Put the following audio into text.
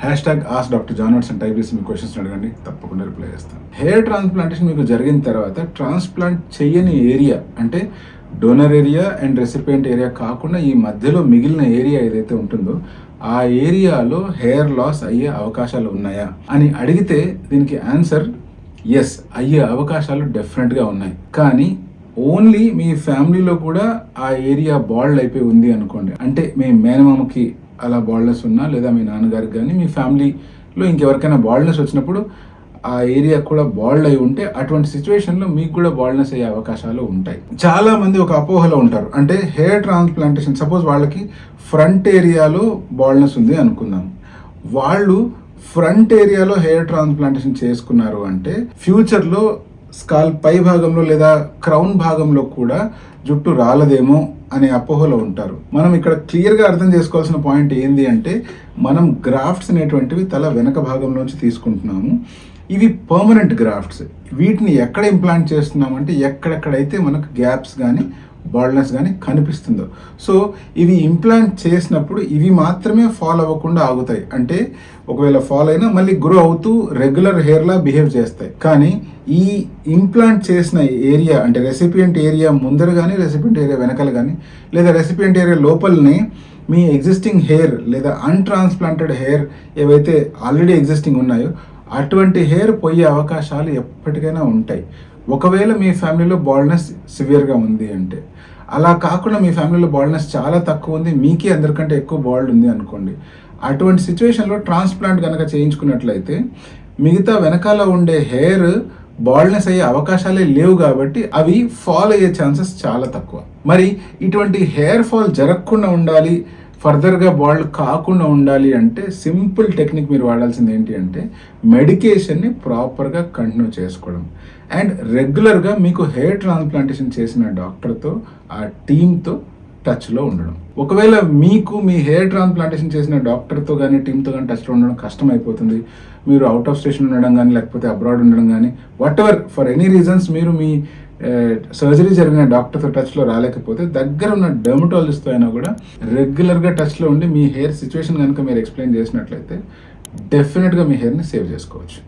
#AskDrJohnWatson type చేసి మీ questions అడగండి, తప్పకుండా రిప్లై చేస్తాను. హెయిర్ ట్రాన్స్ప్లాంటేషన్ మీకు జరిగిన తర్వాత ట్రాన్స్ప్లాంట్ చేయని ఏరియా అంటే donor area and recipient area కాకుండా ఈ మధ్యలో మిగిలిన ఏరియా ఏదైతే ఉంటుందో ఆ ఏరియాలో హెయిర్ లాస్ అయ్యే అవకాశాలు ఉన్నాయా అని అడిగితే దీనికి ఆన్సర్ ఎస్, అయ్యే అవకాశాలు డెఫినెట్గా ఉన్నాయి. కానీ ఓన్లీ మీ ఫ్యామిలీలో కూడా ఆ ఏరియా బాల్డ్ అయిపోయి ఉంది అనుకోండి, అంటే మీ మేనమామకి అలా బాల్డ్నెస్ ఉన్నా లేదా మీ నాన్నగారికి కానీ మీ ఫ్యామిలీలో ఇంకెవరికైనా బాల్డ్నెస్ వచ్చినప్పుడు ఆ ఏరియా కూడా బాల్డ్ అయి ఉంటే అటువంటి సిచ్యువేషన్లో మీకు కూడా బాల్డ్నెస్ అయ్యే అవకాశాలు ఉంటాయి. చాలా మంది ఒక అపోహలో ఉంటారు, అంటే హెయిర్ ట్రాన్స్ప్లాంటేషన్ సపోజ్ వాళ్ళకి ఫ్రంట్ ఏరియాలో బాల్డ్నెస్ ఉంది అనుకుందాం, వాళ్ళు ఫ్రంట్ ఏరియాలో హెయిర్ ట్రాన్స్ప్లాంటేషన్ చేసుకున్నారు అంటే ఫ్యూచర్లో స్కాల్ పై భాగంలో లేదా క్రౌన్ భాగంలో కూడా జుట్టు రాలదేమో అనే అపోహలో ఉంటారు. మనం ఇక్కడ క్లియర్గా అర్థం చేసుకోవాల్సిన పాయింట్ ఏంది అంటే మనం గ్రాఫ్ట్స్ అనేటువంటివి తల వెనక భాగంలోంచి తీసుకుంటున్నాము. ఇవి పర్మనెంట్ గ్రాఫ్ట్స్. వీటిని ఎక్కడ ఇంప్లాంట్ చేస్తున్నామంటే ఎక్కడెక్కడైతే మనకు గ్యాప్స్ కానీ బాల్డ్నెస్ కానీ కనిపిస్తుందో, సో ఇవి ఇంప్లాంట్ చేసినప్పుడు ఇవి మాత్రమే ఫాల్ అవ్వకుండా ఆగుతాయి. అంటే ఒకవేళ ఫాల్ అయినా మళ్ళీ గ్రో అవుతూ రెగ్యులర్ హెయిర్లా బిహేవ్ చేస్తాయి. కానీ ఈ ఇంప్లాంట్ చేసిన ఏరియా అంటే రెసిపియంట్ ఏరియా ముందర కానీ రెసిపియంట్ ఏరియా వెనకాల కానీ లేదా రెసిపియంట్ ఏరియా లోపలనే మీ ఎగ్జిస్టింగ్ హెయిర్ లేదా అన్ట్రాన్స్ప్లాంటెడ్ హెయిర్ ఏవైతే ఆల్రెడీ ఎగ్జిస్టింగ్ ఉన్నాయో అటువంటి హెయిర్ పోయే అవకాశాలు ఎప్పటికైనా ఉంటాయి. ఒకవేళ మీ ఫ్యామిలీలో బాల్డ్నెస్ సివియర్గా ఉంది అంటే, అలా కాకుండా మీ ఫ్యామిలీలో బాల్డ్నెస్ చాలా తక్కువ ఉంది, మీకే అందరికంటే ఎక్కువ బాల్డ్ ఉంది అనుకోండి, అటువంటి సిచ్యువేషన్లో ట్రాన్స్ప్లాంట్ కనుక చేయించుకున్నట్లయితే మిగతా వెనకాల ఉండే హెయిర్ బాల్డ్నెస్ అయ్యే అవకాశాలే లేవు కాబట్టి అవి ఫాల్ అయ్యే ఛాన్సెస్ చాలా తక్కువ. మరి ఇటువంటి హెయిర్ ఫాల్ జరగకుండా ఉండాలి, ఫర్దర్గా బాల్డ్ కాకుండా ఉండాలి అంటే సింపుల్ టెక్నిక్ మీరు వాడాల్సింది ఏంటి అంటే మెడికేషన్ని ప్రాపర్గా కంటిన్యూ చేసుకోవడం అండ్ రెగ్యులర్గా మీకు హెయిర్ ట్రాన్స్ప్లాంటేషన్ చేసిన డాక్టర్తో ఆ టీమ్తో టచ్లో ఉండడం. ఒకవేళ మీకు మీ హెయిర్ ట్రాన్స్ప్లాంటేషన్ చేసిన డాక్టర్తో కానీ టీమ్తో కానీ టచ్లో ఉండడం కష్టం అయిపోతుంది, మీరు అవుట్ ఆఫ్ స్టేషన్ ఉండడం కానీ లేకపోతే అబ్రాడ్ ఉండడం కానీ what ever for any reasons మీరు మీ సర్జరీ జరిగిన డాక్టర్తో టచ్లో రాలేకపోతే దగ్గర ఉన్న డెర్మటాలజిస్ట్తో అయినా కూడా రెగ్యులర్గా టచ్లో ఉండి మీ హెయిర్ సిచ్యువేషన్ కనుక మీరు ఎక్స్ప్లెయిన్ చేసినట్లయితే డెఫినెట్గా మీ హెయిర్ని సేవ్ చేసుకోవచ్చు.